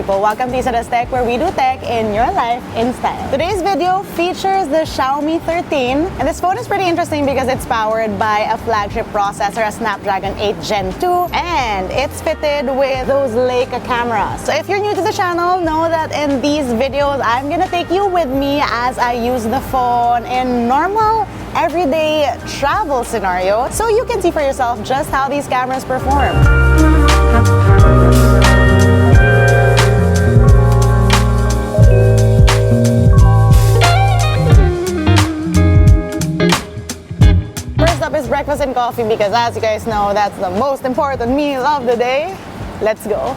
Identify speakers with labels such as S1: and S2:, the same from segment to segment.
S1: people, welcome to LAZADA's Tech, where we do tech in your life in style. Today's video features the Xiaomi 13, and this phone is pretty interesting because it's powered by a flagship processor, a Snapdragon 8 Gen 2, and it's fitted with those LAZADA cameras. So if you're new to the channel, know that in these videos, I'm gonna take you with me as I use the phone in normal, everyday travel scenario, so you can see for yourself just how these cameras perform. First up is breakfast and coffee, because as you guys know, that's the most important meal of the day. Let's go.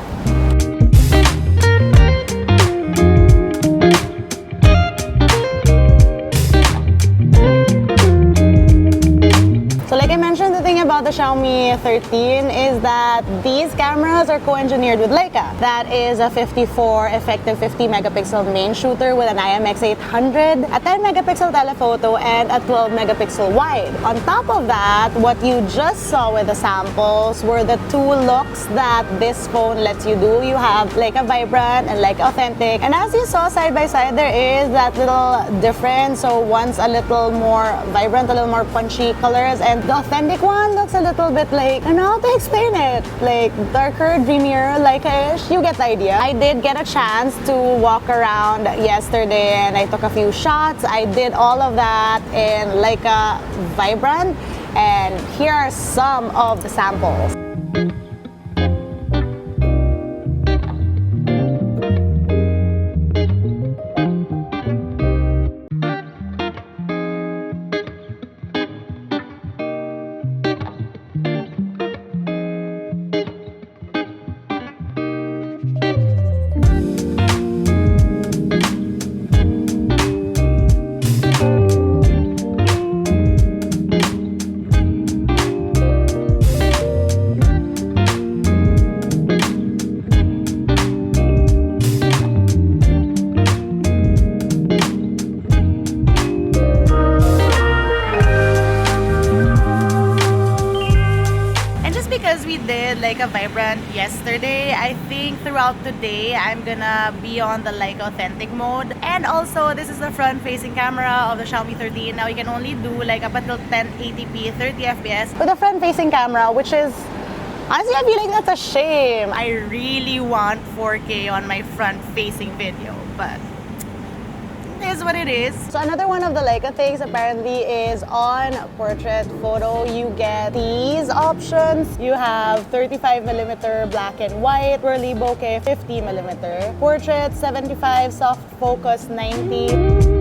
S1: Like I mentioned, the thing about the Xiaomi 13 is that these cameras are co-engineered with Leica. That is a 54 effective 50 megapixel main shooter with an IMX800, a 10 megapixel telephoto, and a 12 megapixel wide. On top of that, what you just saw with the samples were the two looks that this phone lets you do. You have Leica Vibrant and Leica Authentic. And as you saw side by side, there is that little difference. So one's a little more vibrant, a little more punchy colors, and the authentic one looks a little bit like, I don't know how to explain it, like darker, dreamier, Leica-ish. You get the idea. I did get a chance to walk around yesterday and I took a few shots. I did all of that in Leica Vibrant, and here are some of the samples. Because we did Leica Vibrant yesterday, I think throughout the day I'm gonna be on the Leica Authentic mode. And also, this is the front-facing camera of the Xiaomi 13. Now you can only do like up until 1080p 30 FPS with the front-facing camera, which is, honestly, I feel like that's a shame. I really want 4K on my front-facing video, but is what it is. So another one of the Leica things apparently is on portrait photo, you get these options. You have 35mm black and white, early bokeh 50mm, portrait 75, soft focus 90.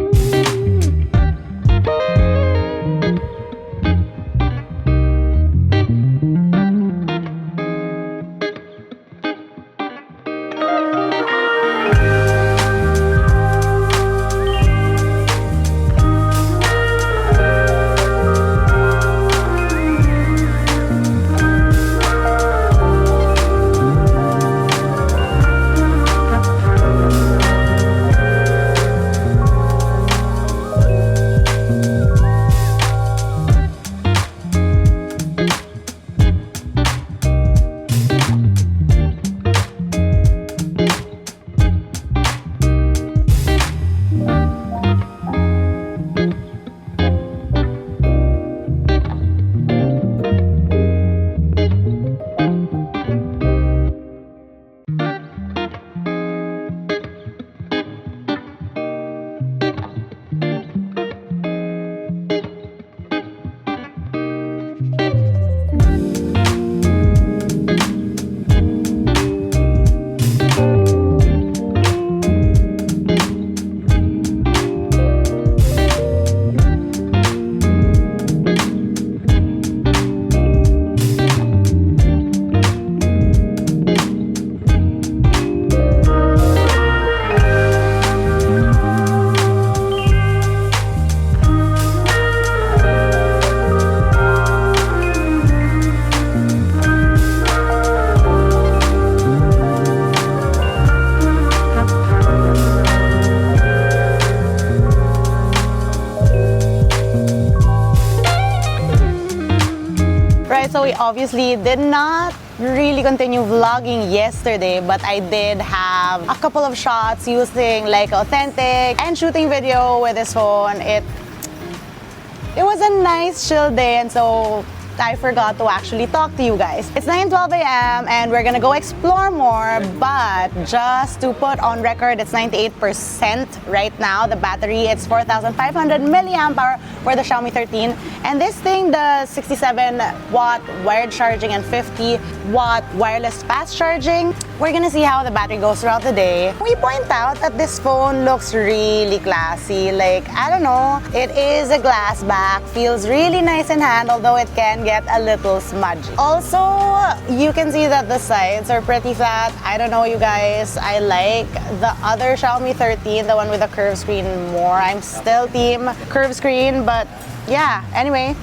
S1: So we obviously did not really continue vlogging yesterday, but I did have a couple of shots using like Authentic and shooting video with this phone. It was a nice chill day, and so I forgot to actually talk to you guys. It's 9:12 a.m. and we're gonna go explore more, but just to put on record, it's 98% right now. The battery, it's 4,500 milliamp hour for the Xiaomi 13. And this thing does 67-watt wired charging and 50-watt wireless fast charging. We're gonna see how the battery goes throughout the day. We point out that this phone looks really classy. Like, I don't know, it is a glass back, feels really nice in hand, although it can get a little smudgy. Also, you can see that the sides are pretty flat. I don't know, you guys, I like the other Xiaomi 13, the one with the curved screen, more. I'm still team curved screen, but yeah, anyway,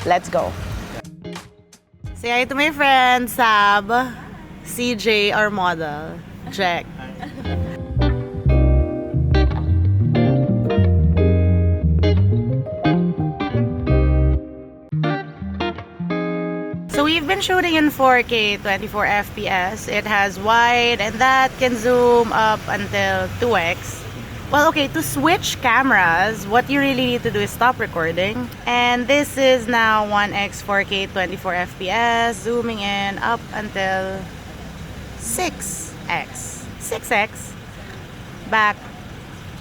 S1: let's go. Say hi to my friend, Sab. CJ, our model. Check. So we've been shooting in 4K 24 FPS. It has wide, and that can zoom up until 2x. Well, okay, to switch cameras, what you really need to do is stop recording. And this is now 1x 4K 24 FPS, zooming in up until 6x. 6x, back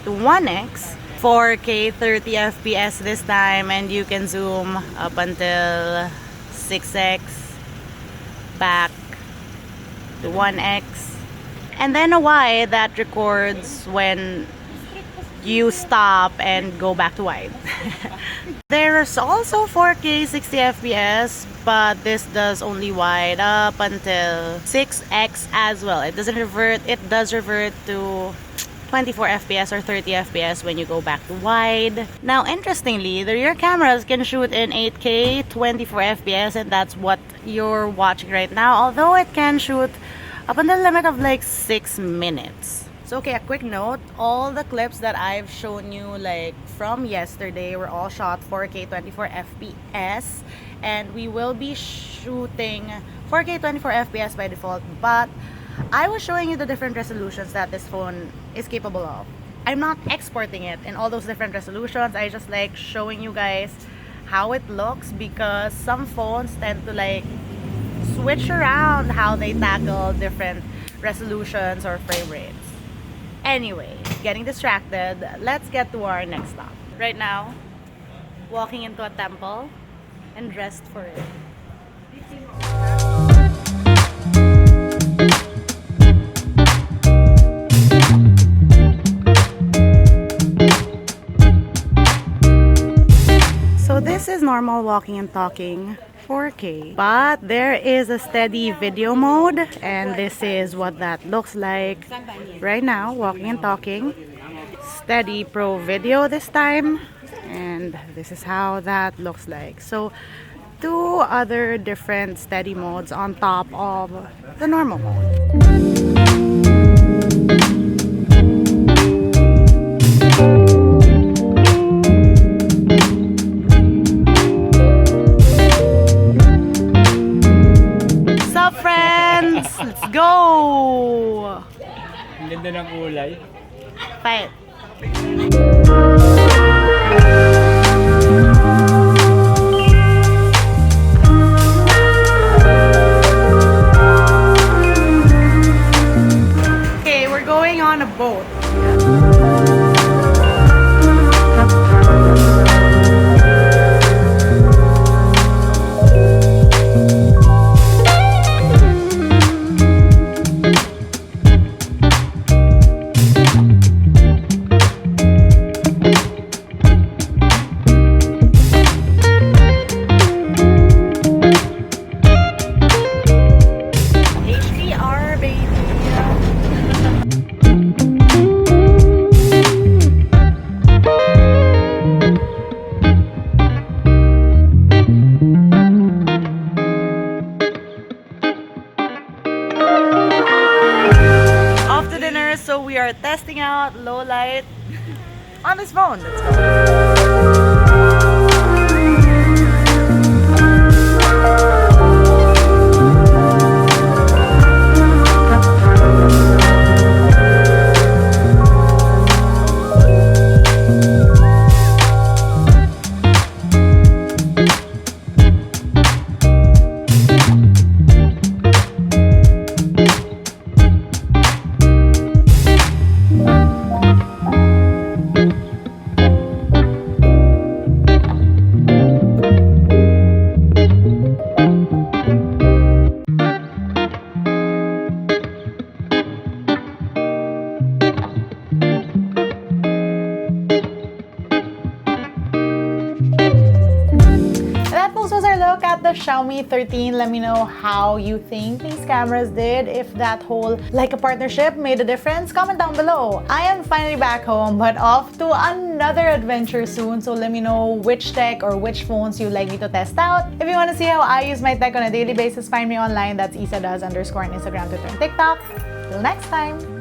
S1: to 1x, 4K 30 FPS this time, and you can zoom up until 6x, back to 1x, and then a wide that records when you stop and go back to wide. There's also 4K 60 FPS, but this does only wide up until 6x as well. It doesn't revert, it does revert to 24 FPS or 30 FPS when you go back to wide. Now, interestingly, the rear cameras can shoot in 8K 24 FPS, and that's what you're watching right now, although it can shoot up until the limit of like 6 minutes. So, okay, a quick note, all the clips that I've shown you like from yesterday were all shot 4K 24 FPS, and we will be shooting 4K 24 FPS by default, but I was showing you the different resolutions that this phone is capable of. I'm not exporting it in all those different resolutions. I just like showing you guys how it looks, because some phones tend to like switch around how they tackle different resolutions or frame rates. Anyway, getting distracted, let's get to our next stop. Right now, walking into a temple and dressed for it. So this is normal walking and talking 4K, but there is a steady video mode, and this is what that looks like right now, walking and talking. Steady Pro video this time, and this is how that looks like. So 2 other different steady modes on top of the normal mode. Let's go!
S2: Ang ganda ng kulay.
S1: Fight! Okay, we're going on a boat. So we are testing out low light on this phone. Let's go.
S3: Xiaomi 13. Let me know how you think these cameras did. If that whole Leica partnership made a difference, comment down below. I am finally back home, but off to another adventure soon. So let me know which tech or which phones you'd like me to test out. If you want to see how I use my tech on a daily basis, find me online. That's LAZADA _ on Instagram, Twitter, and TikTok. Till next time.